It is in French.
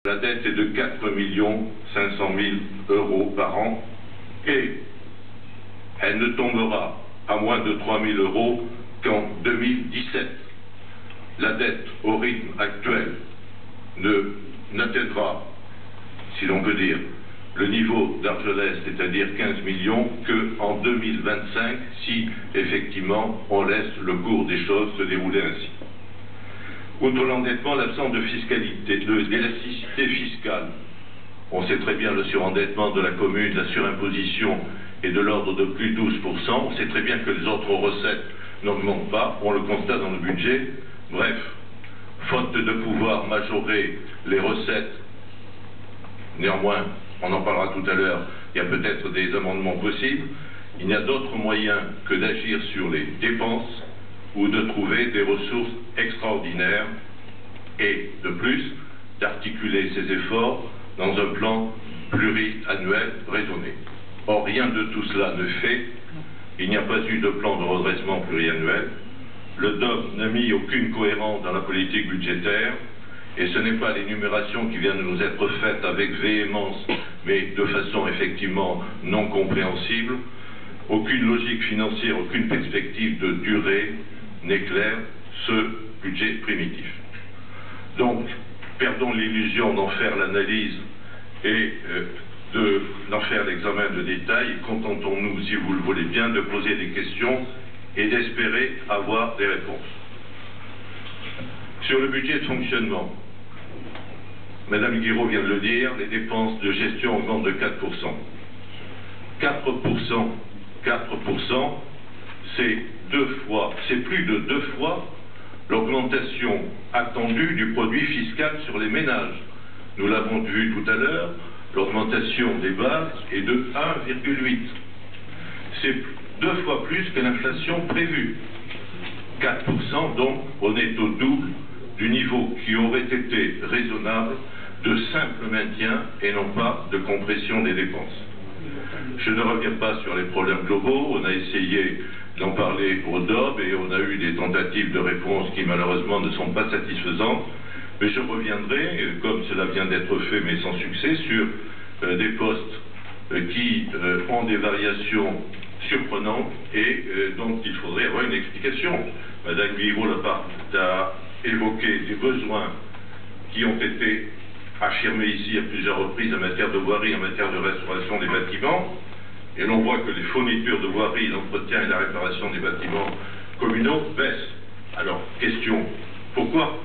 La dette est de 4 500 000 € par an et elle ne tombera à moins de 3 000 € qu'en 2017. La dette au rythme actuel n'atteindra, si l'on peut dire, le niveau d'Argelès, c'est-à-dire 15 millions, qu'en 2025, si effectivement on laisse le cours des choses se dérouler ainsi. Outre l'endettement, l'absence de fiscalité, d'élasticité fiscale. On sait très bien le surendettement de la commune, la surimposition est de l'ordre de plus de 12%. On sait très bien que les autres recettes n'augmentent pas, on le constate dans le budget. Bref, faute de pouvoir majorer les recettes, néanmoins, on en parlera tout à l'heure, il y a peut-être des amendements possibles, il n'y a d'autre moyen que d'agir sur les dépenses ou de trouver des ressources extraordinaires et, de plus, d'articuler ces efforts dans un plan pluriannuel raisonné. Or, rien de tout cela ne fait. Il n'y a pas eu de plan de redressement pluriannuel. Le DOM n'a mis aucune cohérence dans la politique budgétaire, et ce n'est pas l'énumération qui vient de nous être faite avec véhémence, mais de façon effectivement non compréhensible. Aucune logique financière, aucune perspective de durée n'éclaire ce budget primitif. Donc, perdons l'illusion d'en faire l'analyse et d'en faire l'examen de détail, et contentons-nous, si vous le voulez bien, de poser des questions et d'espérer avoir des réponses. Sur le budget de fonctionnement, Madame Guiraud vient de le dire, les dépenses de gestion augmentent de 4%. 4%, c'est plus de 2 fois l'augmentation attendue du produit fiscal sur les ménages. Nous l'avons vu tout à l'heure, l'augmentation des bases est de 1,8. C'est 2 fois plus que l'inflation prévue. 4%, donc, on est au double du niveau qui aurait été raisonnable de simple maintien et non pas de compression des dépenses. Je ne reviens pas sur les problèmes globaux, on a essayé d'en parler au DOB et on a eu des tentatives de réponse qui malheureusement ne sont pas satisfaisantes, mais je reviendrai, comme cela vient d'être fait mais sans succès, sur des postes qui ont des variations surprenantes et dont il faudrait avoir une explication. Madame Guiraud a évoqué des besoins qui ont été affirmés ici à plusieurs reprises en matière de voirie, en matière de restauration des bâtiments, et l'on voit que les fournitures de voirie, l'entretien et la réparation des bâtiments communaux baissent. Alors, question, pourquoi